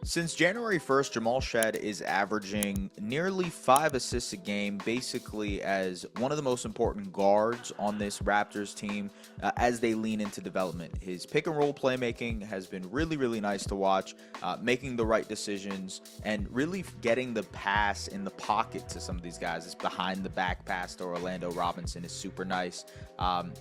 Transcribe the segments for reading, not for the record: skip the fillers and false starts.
Since January 1st, Jamal Shead is averaging nearly 5 assists a game, basically as one of the most important guards on this Raptors team as they lean into development. His pick and roll playmaking has been really, really nice to watch, making the right decisions and really getting the pass in the pocket to some of these guys. This behind the back pass to Orlando Robinson is super nice.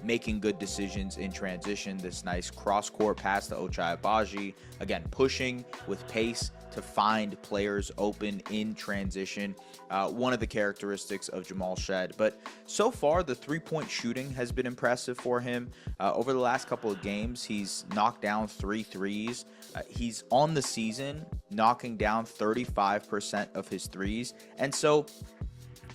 Making good decisions in transition. This nice cross court pass to Ochai Agbaji. Again, pushing with pace to find players open in transition. One of the characteristics of Jamal Shead. But so far, the three-point shooting has been impressive for him. Over the last couple of games, he's knocked down 3 threes. He's on the season knocking down 35% of his threes. And so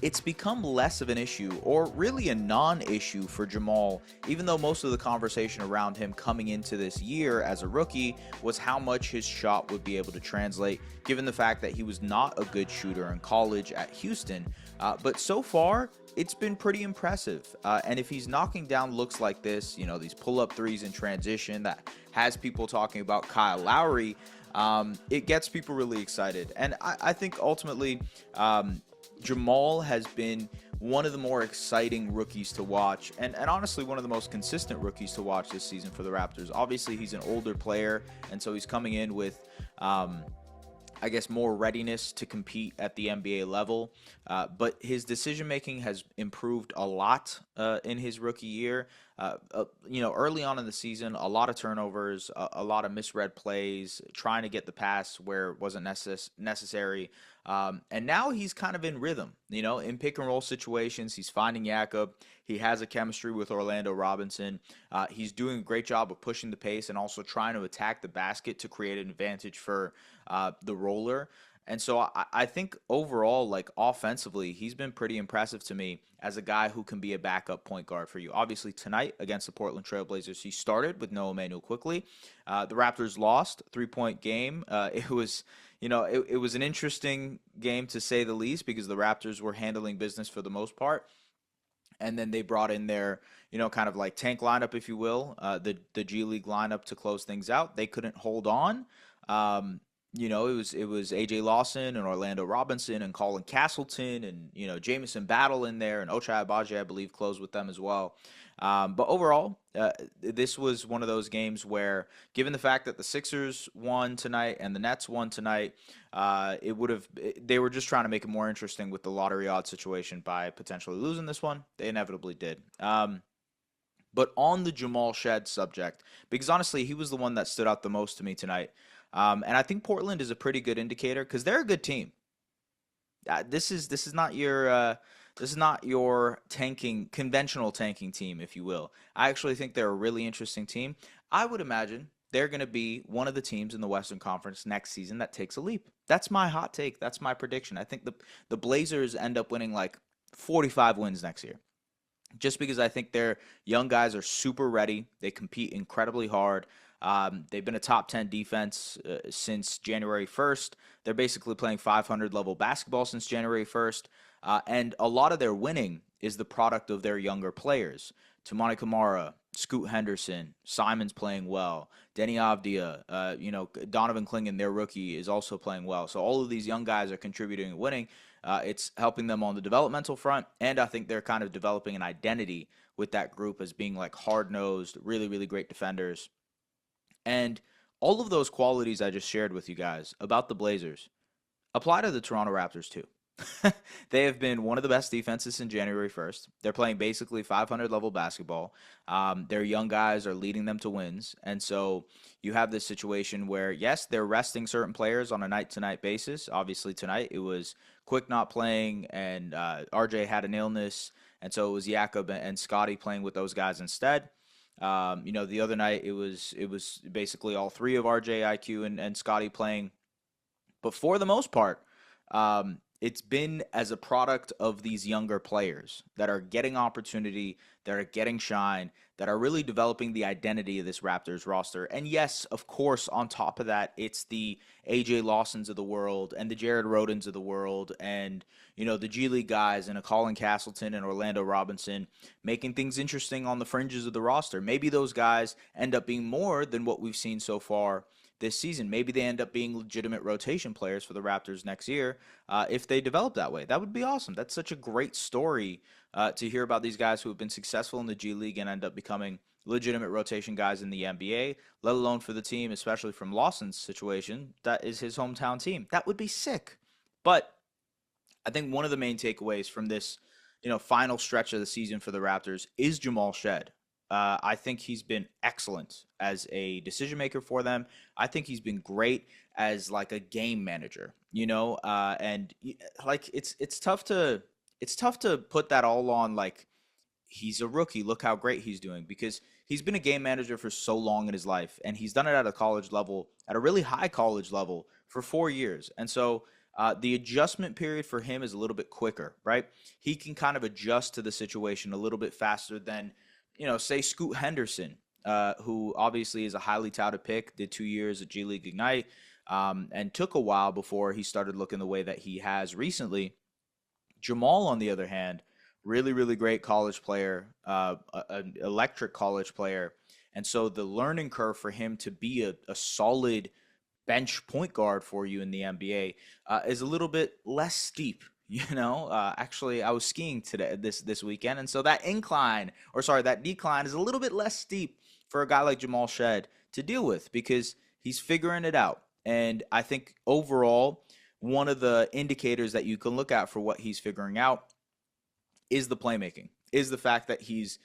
it's become less of an issue, or really a non-issue for Jamal, even though most of the conversation around him coming into this year as a rookie was how much his shot would be able to translate, given the fact that he was not a good shooter in college at Houston. But so far, it's been pretty impressive. And if he's knocking down looks like this, these pull-up threes in transition that has people talking about Kyle Lowry, it gets people really excited. And I think ultimately, Jamal has been one of the more exciting rookies to watch, and honestly one of the most consistent rookies to watch this season for the Raptors. Obviously, he's an older player, and so he's coming in with, I guess, more readiness to compete at the NBA level. But his decision-making has improved a lot in his rookie year. Early on in the season, a lot of turnovers, a lot of misread plays, trying to get the pass where it wasn't necessary. And now he's kind of in rhythm, in pick and roll situations. He's finding Jakob. He has a chemistry with Orlando Robinson. He's doing a great job of pushing the pace and also trying to attack the basket to create an advantage for the roller. And so I think overall, like offensively, he's been pretty impressive to me as a guy who can be a backup point guard for you. Obviously, tonight against the Portland Trailblazers, he started with no Emmanuel quickly. The Raptors lost 3-point game. It was, it was an interesting game to say the least because the Raptors were handling business for the most part. And then they brought in their, kind of like tank lineup, if you will, the G League lineup to close things out. They couldn't hold on. It was AJ Lawson and Orlando Robinson and Colin Castleton and Jamison Battle in there, and Ochai Agbaji, I believe, closed with them as well. But overall, this was one of those games where, given the fact that the Sixers won tonight and the Nets won tonight, they were just trying to make it more interesting with the lottery odds situation by potentially losing this one. They inevitably did. But on the Jamal Shead subject, because honestly, he was the one that stood out the most to me tonight. And I think Portland is a pretty good indicator because they're a good team. This is not your conventional tanking team, if you will. I actually think they're a really interesting team. I would imagine they're going to be one of the teams in the Western Conference next season that takes a leap. That's my hot take. That's my prediction. I think the Blazers end up winning like 45 wins next year. Just because I think their young guys are super ready. They compete incredibly hard. They've been a top 10 defense since January 1st. They're basically playing 500 level basketball since January 1st. And a lot of their winning is the product of their younger players. Toumani Camara, Scoot Henderson, Simon's playing well. Denny Avdia, Donovan Clingan, their rookie, is also playing well. So all of these young guys are contributing and winning. It's helping them on the developmental front, and I think they're kind of developing an identity with that group as being like hard-nosed, really, really great defenders. And all of those qualities I just shared with you guys about the Blazers apply to the Toronto Raptors too. They have been one of the best defenses since January 1st. They're playing basically 500 level basketball. Their young guys are leading them to wins. And so you have this situation where, yes, they're resting certain players on a night-to-night basis. Obviously, tonight it was Quick not playing, and RJ had an illness. And so it was Jakob and Scotty playing with those guys instead. The other night it was basically all three of RJ, IQ, and Scotty playing. But for the most part, it's been as a product of these younger players that are getting opportunity, that are getting shine, that are really developing the identity of this Raptors roster. And yes, of course, on top of that, it's the AJ Lawsons of the world and the Jared Rodens of the world and, the G League guys and a Colin Castleton and Orlando Robinson making things interesting on the fringes of the roster. Maybe those guys end up being more than what we've seen so far this season. Maybe they end up being legitimate rotation players for the Raptors next year if they develop that way. That would be awesome. That's such a great story to hear about these guys who have been successful in the G League and end up becoming legitimate rotation guys in the NBA, let alone for the team, especially from Lawson's situation. That is his hometown team. That would be sick. But I think one of the main takeaways from this, final stretch of the season for the Raptors is Jamal Shead. I think he's been excellent as a decision maker for them. I think he's been great as like a game manager, and like it's tough to put that all on like he's a rookie. Look how great he's doing because he's been a game manager for so long in his life, and he's done it at a college level, at a really high college level for 4 years. And so the adjustment period for him is a little bit quicker, right? He can kind of adjust to the situation a little bit faster than, say Scoot Henderson, who obviously is a highly touted pick, did 2 years at G League Ignite, and took a while before he started looking the way that he has recently. Jamal, on the other hand, really, really great college player, an electric college player. And so the learning curve for him to be a solid bench point guard for you in the NBA is a little bit less steep. Actually, I was skiing today this weekend, and so that decline is a little bit less steep for a guy like Jamal Shead to deal with because he's figuring it out. And I think overall, one of the indicators that you can look at for what he's figuring out is the playmaking, is the fact that he's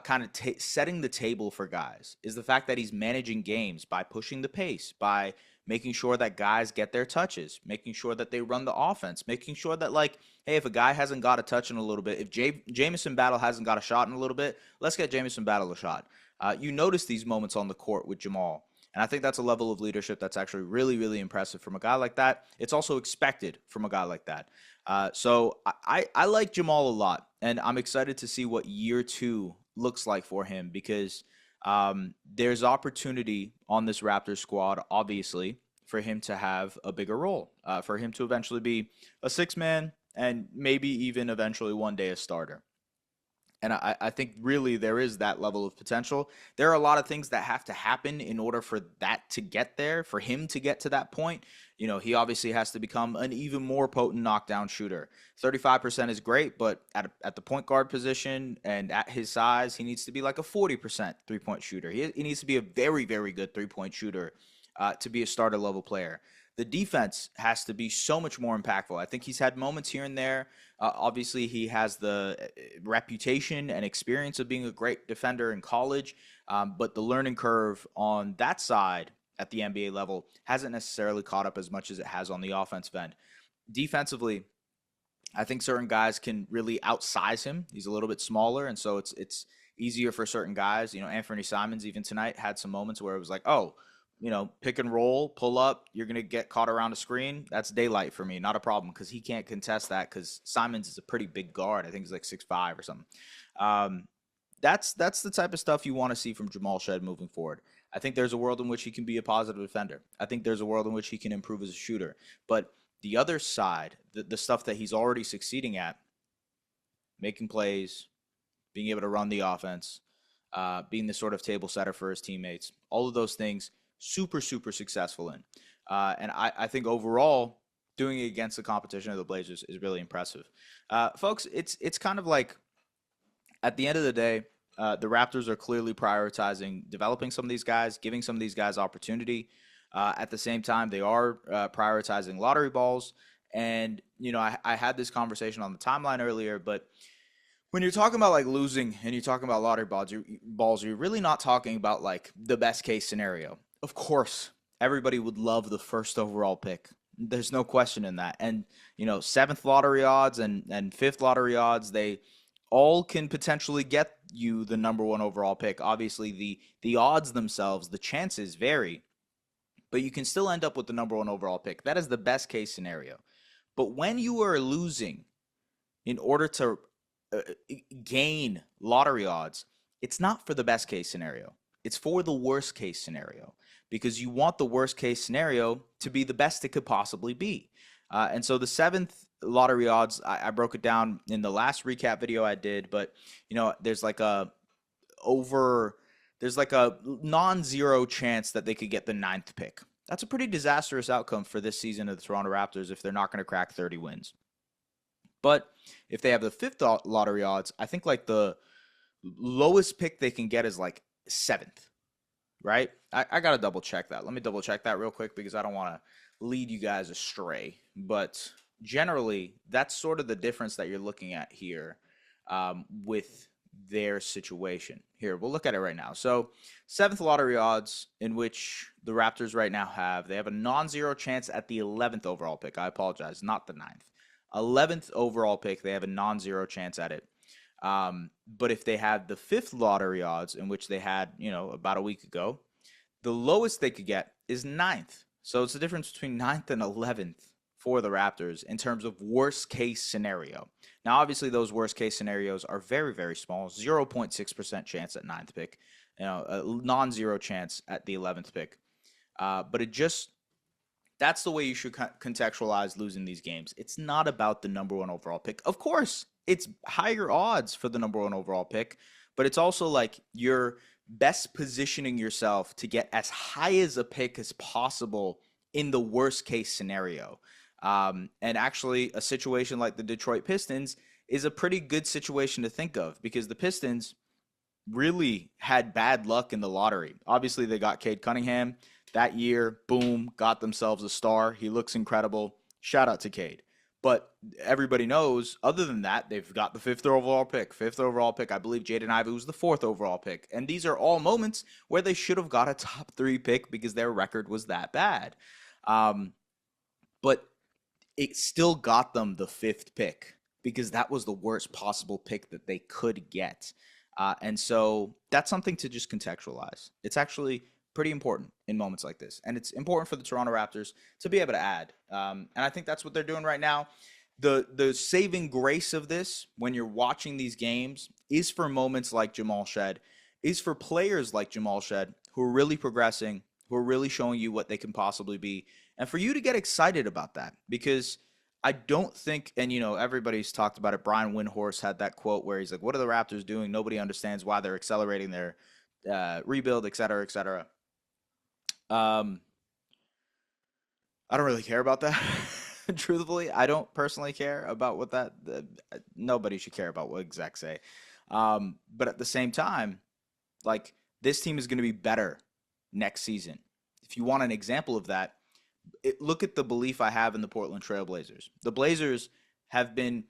kind of setting the table for guys, is the fact that he's managing games by pushing the pace, by making sure that guys get their touches, making sure that they run the offense, making sure that, like, hey, if a guy hasn't got a touch in a little bit, if Jamison Battle hasn't got a shot in a little bit, let's get Jamison Battle a shot. You notice these moments on the court with Jamal. And I think that's a level of leadership that's actually really, really impressive from a guy like that. It's also expected from a guy like that. So I like Jamal a lot, and I'm excited to see what year two looks like for him because there's opportunity on this Raptors squad, obviously, for him to have a bigger role, for him to eventually be a six-man and maybe even eventually one day a starter. And I think really there is that level of potential. There are a lot of things that have to happen in order for that to get there, for him to get to that point. He obviously has to become an even more potent knockdown shooter. 35% is great, but at the point guard position and at his size, he needs to be like a 40% three-point shooter. He needs to be a very, very good three-point shooter to be a starter level player. The defense has to be so much more impactful. I think he's had moments here and there. Obviously, he has the reputation and experience of being a great defender in college, but the learning curve on that side at the NBA level hasn't necessarily caught up as much as it has on the offensive end. Defensively, I think certain guys can really outsize him. He's a little bit smaller, and so it's easier for certain guys. Anthony Simons even tonight had some moments where it was like, oh, pick and roll, pull up, you're going to get caught around a screen. That's daylight for me, not a problem, because he can't contest that because Simons is a pretty big guard. I think he's like 6'5" or something. That's the type of stuff you want to see from Jamal Shead moving forward. I think there's a world in which he can be a positive defender. I think there's a world in which he can improve as a shooter. But the other side, the stuff that he's already succeeding at, making plays, being able to run the offense, being the sort of table setter for his teammates, all of those things, super, super successful in. And I think overall, doing it against the competition of the Blazers is really impressive. Folks, it's kind of like, at the end of the day, the Raptors are clearly prioritizing developing some of these guys, giving some of these guys opportunity. At the same time, they are prioritizing lottery balls. And, I had this conversation on the timeline earlier, but when you're talking about like losing and you're talking about lottery balls, you're really not talking about like the best case scenario. Of course, everybody would love the first overall pick. There's no question in that. And, seventh lottery odds and fifth lottery odds, they all can potentially get you the number one overall pick. Obviously, the odds themselves, the chances vary, but you can still end up with the number one overall pick. That is the best case scenario. But when you are losing in order to gain lottery odds, it's not for the best case scenario. It's for the worst case scenario because you want the worst case scenario to be the best it could possibly be. And so the seventh lottery odds, I broke it down in the last recap video I did, but there's like a non-zero chance that they could get the ninth pick. That's a pretty disastrous outcome for this season of the Toronto Raptors if they're not going to crack 30 wins. But if they have the fifth lottery odds, I think like the lowest pick they can get is like seventh, right? I got to double check that. Let me double check that real quick because I don't want to lead you guys astray. But generally, that's sort of the difference that you're looking at here with their situation. Here, we'll look at it right now. So, seventh lottery odds, in which the Raptors right now they have a non-zero chance at the 11th overall pick. I apologize, not the 9th. 11th overall pick, they have a non-zero chance at it. But if they had the fifth lottery odds, in which they had, about a week ago, the lowest they could get is 9th. So it's the difference between 9th and 11th for the Raptors in terms of worst case scenario. Now, obviously, those worst case scenarios are very, very small. 0.6% chance at 9th pick, a non-zero chance at the 11th pick. But that's the way you should contextualize losing these games. It's not about the number one overall pick. Of course, it's higher odds for the number one overall pick, but it's also like you're best positioning yourself to get as high as a pick as possible in the worst case scenario. And actually, a situation like the Detroit Pistons is a pretty good situation to think of because the Pistons really had bad luck in the lottery. Obviously, they got Cade Cunningham that year. Boom, got themselves a star. He looks incredible. Shout out to Cade. But everybody knows, other than that, they've got the fifth overall pick. I believe Jaden Ivey was the fourth overall pick. And these are all moments where they should have got a top 3 pick because their record was that bad. But it still got them the fifth pick because that was the worst possible pick that they could get. And so that's something to just contextualize. It's actually pretty important in moments like this. And it's important for the Toronto Raptors to be able to add. And I think that's what they're doing right now. The saving grace of this, when you're watching these games, is for moments like Jamal Shead, is for players like Jamal Shead who are really progressing, who are really showing you what they can possibly be. And for you to get excited about that, because I don't think, and everybody's talked about it. Brian Windhorst had that quote where he's like, what are the Raptors doing? Nobody understands why they're accelerating their rebuild, et cetera, et cetera. I don't really care about that. Truthfully, I don't personally care about what nobody should care about what execs say. But at the same time, like, this team is going to be better next season. If you want an example of that, look at the belief I have in the Portland Trail Blazers. The Blazers have been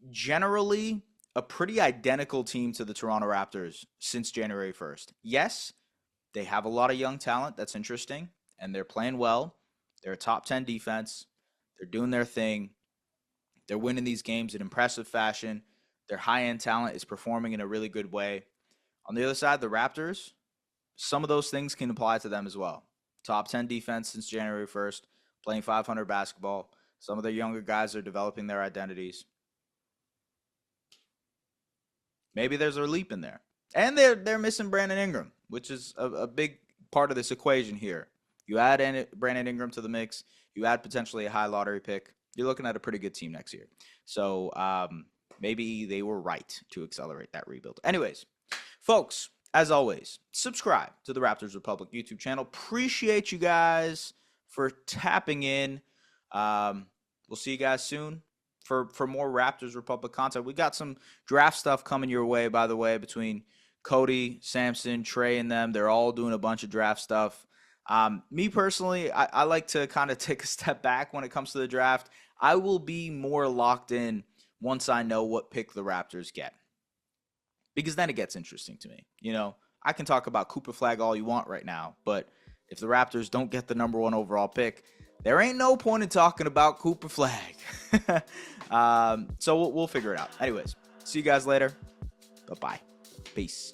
generally a pretty identical team to the Toronto Raptors since January 1st. Yes, they have a lot of young talent. That's interesting. And they're playing well. They're a top 10 defense. They're doing their thing. They're winning these games in impressive fashion. Their high-end talent is performing in a really good way. On the other side, the Raptors, some of those things can apply to them as well. Top 10 defense since January 1st, playing 500 basketball. Some of their younger guys are developing their identities. Maybe there's a leap in there. And they're missing Brandon Ingram, which is a big part of this equation here. You add Brandon Ingram to the mix, you add potentially a high lottery pick, you're looking at a pretty good team next year. So maybe they were right to accelerate that rebuild. Anyways, folks, as always, subscribe to the Raptors Republic YouTube channel. Appreciate you guys for tapping in. We'll see you guys soon for more Raptors Republic content. We got some draft stuff coming your way, by the way, between Cody, Samson, Trey, and them. They're all doing a bunch of draft stuff. Me personally, I like to kind of take a step back when it comes to the draft. I will be more locked in once I know what pick the Raptors get, because then it gets interesting to me. I can talk about Cooper Flag all you want right now, but if the Raptors don't get the number 1 overall pick, there ain't no point in talking about Cooper Flag. So we'll figure it out. Anyways, see you guys later. Bye-bye. Peace.